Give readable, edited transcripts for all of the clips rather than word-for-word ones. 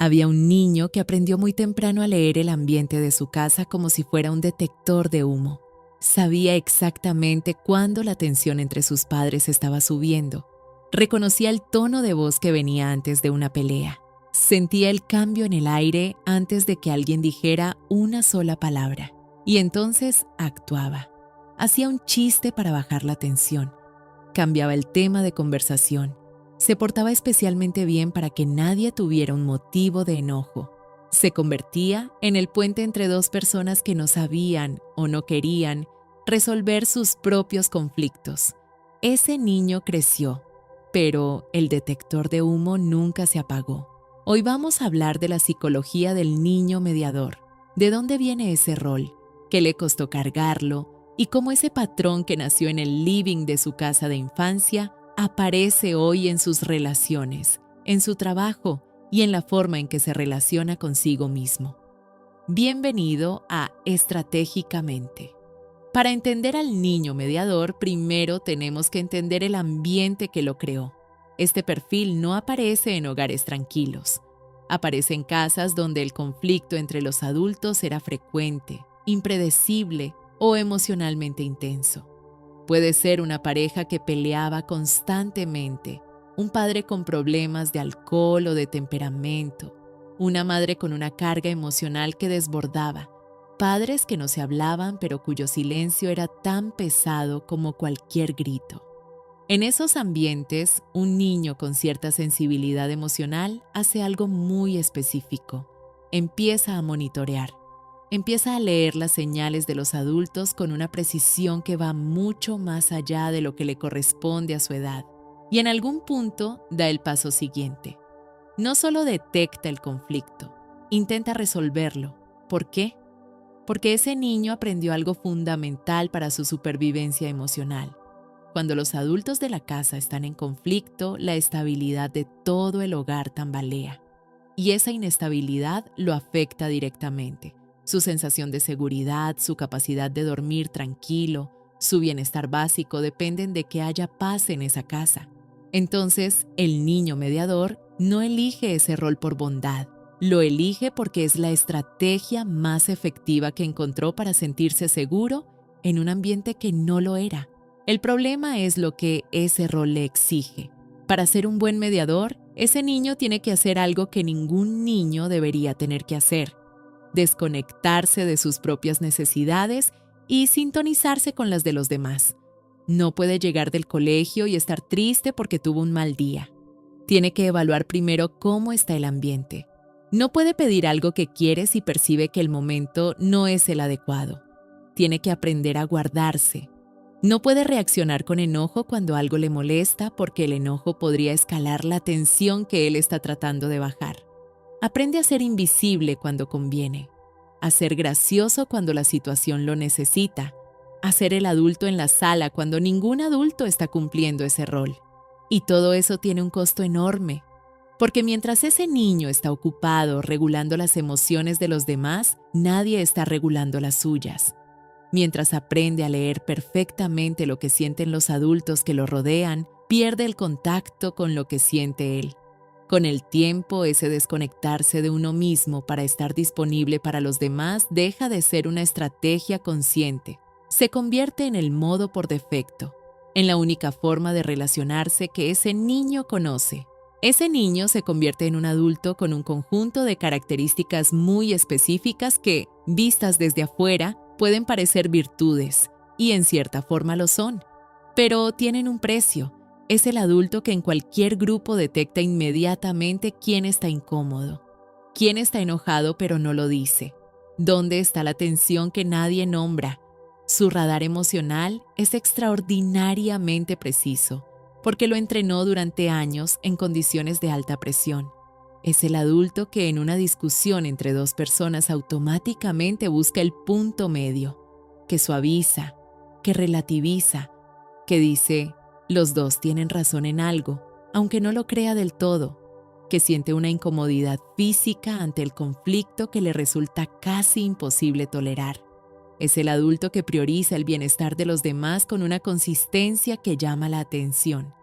Había un niño que aprendió muy temprano a leer el ambiente de su casa como si fuera un detector de humo. Sabía exactamente cuándo la tensión entre sus padres estaba subiendo. Reconocía el tono de voz que venía antes de una pelea. Sentía el cambio en el aire antes de que alguien dijera una sola palabra. Y entonces actuaba. Hacía un chiste para bajar la tensión. Cambiaba el tema de conversación. Se portaba especialmente bien para que nadie tuviera un motivo de enojo. Se convertía en el puente entre dos personas que no sabían o no querían resolver sus propios conflictos. Ese niño creció, pero el detector de humo nunca se apagó. Hoy vamos a hablar de la psicología del niño mediador. ¿De dónde viene ese rol? ¿Qué le costó cargarlo? Y cómo ese patrón que nació en el living de su casa de infancia aparece hoy en sus relaciones, en su trabajo y en la forma en que se relaciona consigo mismo. Bienvenido a Estratégicamente. Para entender al niño mediador, primero tenemos que entender el ambiente que lo creó. Este perfil no aparece en hogares tranquilos. Aparece en casas donde el conflicto entre los adultos era frecuente, impredecible o emocionalmente intenso. Puede ser una pareja que peleaba constantemente, un padre con problemas de alcohol o de temperamento, una madre con una carga emocional que desbordaba, padres que no se hablaban pero cuyo silencio era tan pesado como cualquier grito. En esos ambientes, un niño con cierta sensibilidad emocional hace algo muy específico. Empieza a monitorear. Empieza a leer las señales de los adultos con una precisión que va mucho más allá de lo que le corresponde a su edad. Y en algún punto da el paso siguiente. No solo detecta el conflicto, intenta resolverlo. ¿Por qué? Porque ese niño aprendió algo fundamental para su supervivencia emocional. Cuando los adultos de la casa están en conflicto, la estabilidad de todo el hogar tambalea. Y esa inestabilidad lo afecta directamente. Su sensación de seguridad, su capacidad de dormir tranquilo, su bienestar básico dependen de que haya paz en esa casa. Entonces, el niño mediador no elige ese rol por bondad, lo elige porque es la estrategia más efectiva que encontró para sentirse seguro en un ambiente que no lo era. El problema es lo que ese rol le exige. Para ser un buen mediador, ese niño tiene que hacer algo que ningún niño debería tener que hacer: desconectarse de sus propias necesidades y sintonizarse con las de los demás. No puede llegar del colegio y estar triste porque tuvo un mal día. Tiene que evaluar primero cómo está el ambiente. No puede pedir algo que quiere si percibe que el momento no es el adecuado. Tiene que aprender a guardarse. No puede reaccionar con enojo cuando algo le molesta porque el enojo podría escalar la tensión que él está tratando de bajar. Aprende a ser invisible cuando conviene, a ser gracioso cuando la situación lo necesita, a ser el adulto en la sala cuando ningún adulto está cumpliendo ese rol. Y todo eso tiene un costo enorme, porque mientras ese niño está ocupado regulando las emociones de los demás, nadie está regulando las suyas. Mientras aprende a leer perfectamente lo que sienten los adultos que lo rodean, pierde el contacto con lo que siente él. Con el tiempo, ese desconectarse de uno mismo para estar disponible para los demás deja de ser una estrategia consciente. Se convierte en el modo por defecto, en la única forma de relacionarse que ese niño conoce. Ese niño se convierte en un adulto con un conjunto de características muy específicas que, vistas desde afuera, pueden parecer virtudes, y en cierta forma lo son, pero tienen un precio. Es el adulto que en cualquier grupo detecta inmediatamente quién está incómodo, quién está enojado pero no lo dice, dónde está la tensión que nadie nombra. Su radar emocional es extraordinariamente preciso, porque lo entrenó durante años en condiciones de alta presión. Es el adulto que en una discusión entre dos personas automáticamente busca el punto medio, que suaviza, que relativiza, que dice: los dos tienen razón en algo, aunque no lo crea del todo, que siente una incomodidad física ante el conflicto que le resulta casi imposible tolerar. Es el adulto que prioriza el bienestar de los demás con una consistencia que llama la atención,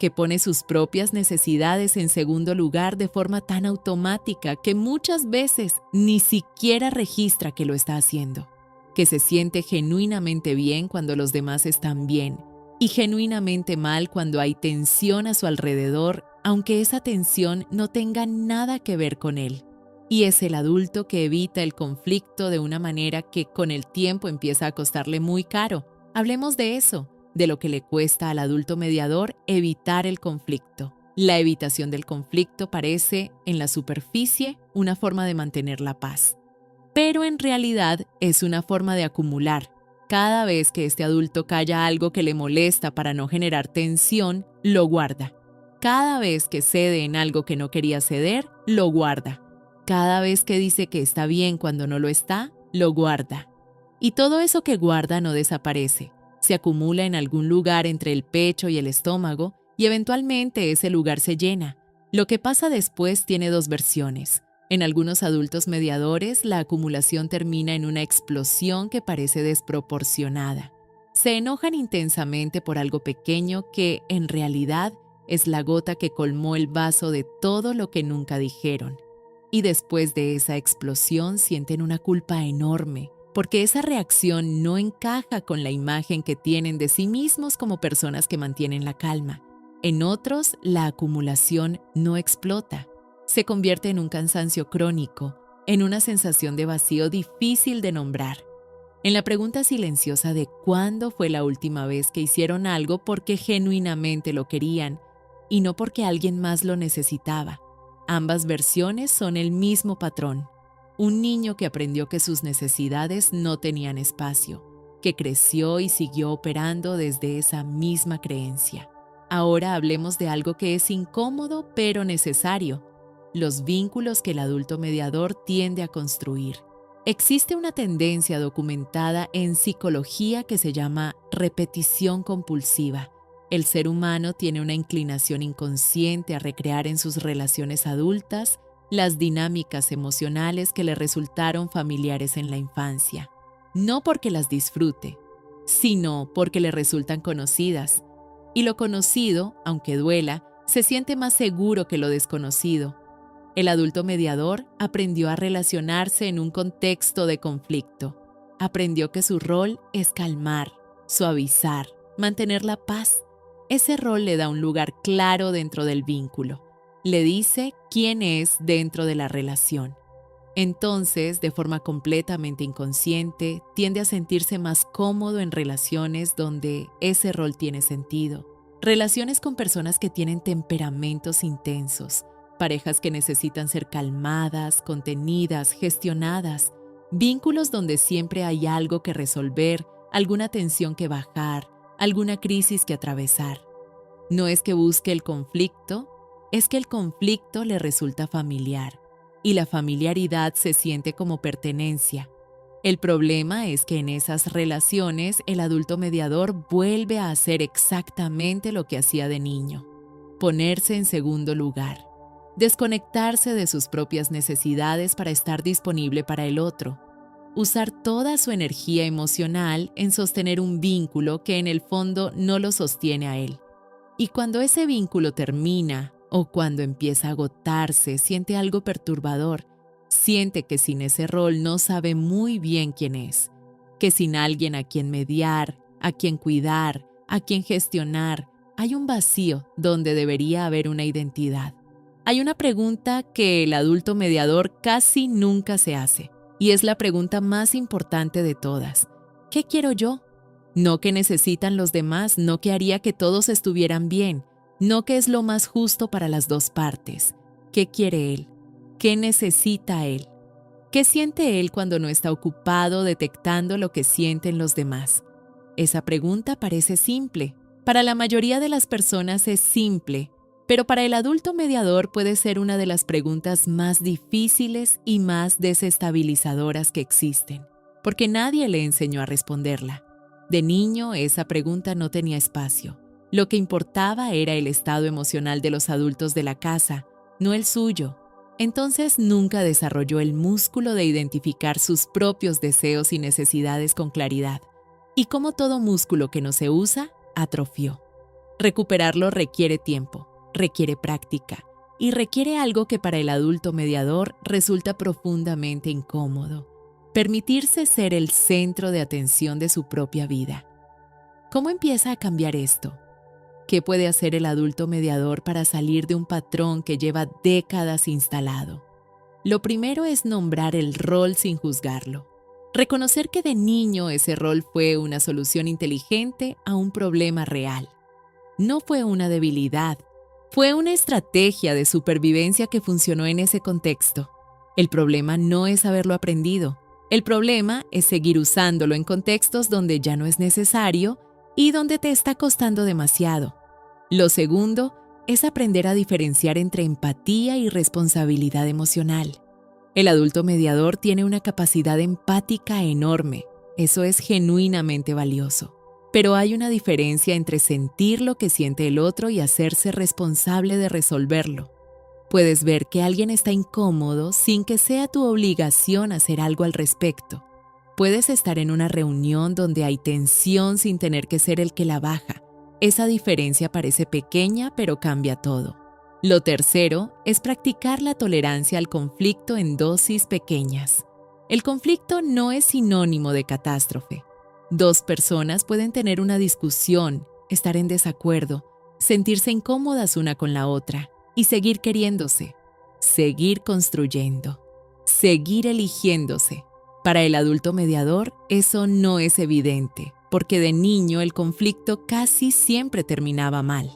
que pone sus propias necesidades en segundo lugar de forma tan automática que muchas veces ni siquiera registra que lo está haciendo, que se siente genuinamente bien cuando los demás están bien y genuinamente mal cuando hay tensión a su alrededor, aunque esa tensión no tenga nada que ver con él. Y es el adulto que evita el conflicto de una manera que con el tiempo empieza a costarle muy caro. Hablemos de eso, de lo que le cuesta al adulto mediador evitar el conflicto. La evitación del conflicto parece, en la superficie, una forma de mantener la paz. Pero en realidad es una forma de acumular. Cada vez que este adulto calla algo que le molesta para no generar tensión, lo guarda. Cada vez que cede en algo que no quería ceder, lo guarda. Cada vez que dice que está bien cuando no lo está, lo guarda. Y todo eso que guarda no desaparece. Se acumula en algún lugar entre el pecho y el estómago y eventualmente ese lugar se llena. Lo que pasa después tiene dos versiones. En algunos adultos mediadores, la acumulación termina en una explosión que parece desproporcionada. Se enojan intensamente por algo pequeño que, en realidad, es la gota que colmó el vaso de todo lo que nunca dijeron. Y después de esa explosión sienten una culpa enorme, porque esa reacción no encaja con la imagen que tienen de sí mismos como personas que mantienen la calma. En otros, la acumulación no explota. Se convierte en un cansancio crónico, en una sensación de vacío difícil de nombrar. En la pregunta silenciosa de cuándo fue la última vez que hicieron algo porque genuinamente lo querían y no porque alguien más lo necesitaba. Ambas versiones son el mismo patrón. Un niño que aprendió que sus necesidades no tenían espacio, que creció y siguió operando desde esa misma creencia. Ahora hablemos de algo que es incómodo pero necesario: los vínculos que el adulto mediador tiende a construir. Existe una tendencia documentada en psicología que se llama repetición compulsiva. El ser humano tiene una inclinación inconsciente a recrear en sus relaciones adultas las dinámicas emocionales que le resultaron familiares en la infancia. No porque las disfrute, sino porque le resultan conocidas. Y lo conocido, aunque duela, se siente más seguro que lo desconocido. El adulto mediador aprendió a relacionarse en un contexto de conflicto. Aprendió que su rol es calmar, suavizar, mantener la paz. Ese rol le da un lugar claro dentro del vínculo. Le dice quién es dentro de la relación. Entonces, de forma completamente inconsciente, tiende a sentirse más cómodo en relaciones donde ese rol tiene sentido. Relaciones con personas que tienen temperamentos intensos, parejas que necesitan ser calmadas, contenidas, gestionadas, vínculos donde siempre hay algo que resolver, alguna tensión que bajar, alguna crisis que atravesar. No es que busque el conflicto, es que el conflicto le resulta familiar y la familiaridad se siente como pertenencia. El problema es que en esas relaciones el adulto mediador vuelve a hacer exactamente lo que hacía de niño: ponerse en segundo lugar, desconectarse de sus propias necesidades para estar disponible para el otro, usar toda su energía emocional en sostener un vínculo que en el fondo no lo sostiene a él. Y cuando ese vínculo termina o cuando empieza a agotarse, siente algo perturbador. Siente que sin ese rol no sabe muy bien quién es, que sin alguien a quien mediar, a quien cuidar, a quien gestionar, hay un vacío donde debería haber una identidad. Hay una pregunta que el adulto mediador casi nunca se hace, y es la pregunta más importante de todas. ¿Qué quiero yo? No qué necesitan los demás, no qué haría que todos estuvieran bien, no qué es lo más justo para las dos partes. ¿Qué quiere él? ¿Qué necesita él? ¿Qué siente él cuando no está ocupado detectando lo que sienten los demás? Esa pregunta parece simple. Para la mayoría de las personas es simple, pero para el adulto mediador puede ser una de las preguntas más difíciles y más desestabilizadoras que existen, porque nadie le enseñó a responderla. De niño, esa pregunta no tenía espacio. Lo que importaba era el estado emocional de los adultos de la casa, no el suyo. Entonces nunca desarrolló el músculo de identificar sus propios deseos y necesidades con claridad. Y como todo músculo que no se usa, atrofió. Recuperarlo requiere tiempo, requiere práctica y requiere algo que para el adulto mediador resulta profundamente incómodo: permitirse ser el centro de atención de su propia vida. ¿Cómo empieza a cambiar esto? ¿Qué puede hacer el adulto mediador para salir de un patrón que lleva décadas instalado? Lo primero es nombrar el rol sin juzgarlo. Reconocer que de niño ese rol fue una solución inteligente a un problema real. No fue una debilidad, fue una estrategia de supervivencia que funcionó en ese contexto. El problema no es haberlo aprendido. El problema es seguir usándolo en contextos donde ya no es necesario y donde te está costando demasiado. Lo segundo es aprender a diferenciar entre empatía y responsabilidad emocional. El adulto mediador tiene una capacidad empática enorme. Eso es genuinamente valioso. Pero hay una diferencia entre sentir lo que siente el otro y hacerse responsable de resolverlo. Puedes ver que alguien está incómodo sin que sea tu obligación hacer algo al respecto. Puedes estar en una reunión donde hay tensión sin tener que ser el que la baja. Esa diferencia parece pequeña, pero cambia todo. Lo tercero es practicar la tolerancia al conflicto en dosis pequeñas. El conflicto no es sinónimo de catástrofe. Dos personas pueden tener una discusión, estar en desacuerdo, sentirse incómodas una con la otra y seguir queriéndose, seguir construyendo, seguir eligiéndose. Para el adulto mediador, eso no es evidente, porque de niño el conflicto casi siempre terminaba mal.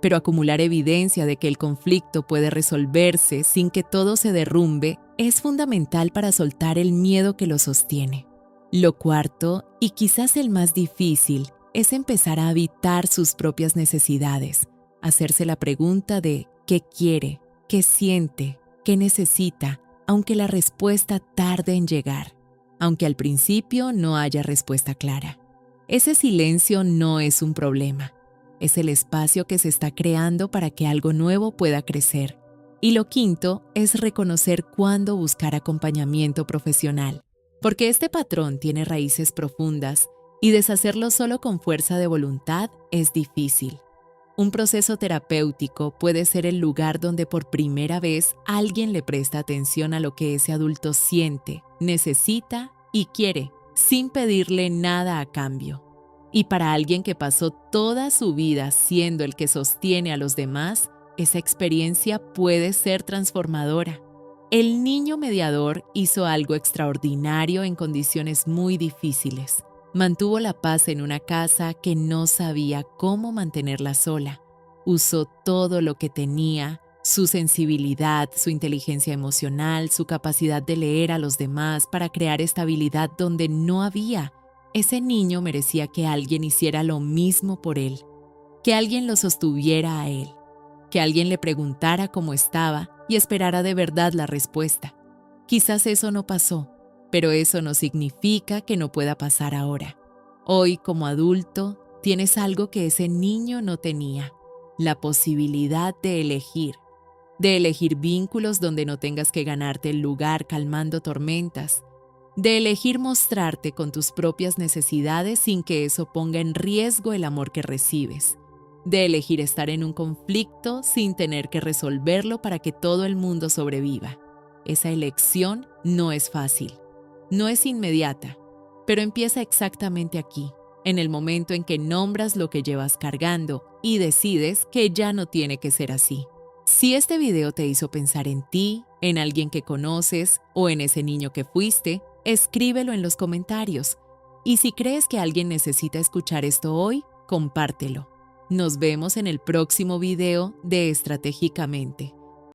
Pero acumular evidencia de que el conflicto puede resolverse sin que todo se derrumbe es fundamental para soltar el miedo que lo sostiene. Lo cuarto, y quizás el más difícil, es empezar a habitar sus propias necesidades, hacerse la pregunta de qué quiere, qué siente, qué necesita, aunque la respuesta tarde en llegar, aunque al principio no haya respuesta clara. Ese silencio no es un problema. Es el espacio que se está creando para que algo nuevo pueda crecer. Y lo quinto es reconocer cuándo buscar acompañamiento profesional, porque este patrón tiene raíces profundas y deshacerlo solo con fuerza de voluntad es difícil. Un proceso terapéutico puede ser el lugar donde por primera vez alguien le presta atención a lo que ese adulto siente, necesita y quiere, sin pedirle nada a cambio. Y para alguien que pasó toda su vida siendo el que sostiene a los demás, esa experiencia puede ser transformadora. El niño mediador hizo algo extraordinario en condiciones muy difíciles. Mantuvo la paz en una casa que no sabía cómo mantenerla sola. Usó todo lo que tenía, su sensibilidad, su inteligencia emocional, su capacidad de leer a los demás para crear estabilidad donde no había. Ese niño merecía que alguien hiciera lo mismo por él, que alguien lo sostuviera a él, que alguien le preguntara cómo estaba y esperara de verdad la respuesta. Quizás eso no pasó, pero eso no significa que no pueda pasar ahora. Hoy, como adulto, tienes algo que ese niño no tenía: la posibilidad de elegir vínculos donde no tengas que ganarte el lugar calmando tormentas, de elegir mostrarte con tus propias necesidades sin que eso ponga en riesgo el amor que recibes, de elegir estar en un conflicto sin tener que resolverlo para que todo el mundo sobreviva. Esa elección no es fácil, no es inmediata, pero empieza exactamente aquí, en el momento en que nombras lo que llevas cargando y decides que ya no tiene que ser así. Si este video te hizo pensar en ti, en alguien que conoces o en ese niño que fuiste, escríbelo en los comentarios. Y si crees que alguien necesita escuchar esto hoy, compártelo. Nos vemos en el próximo video de Estratégicamente.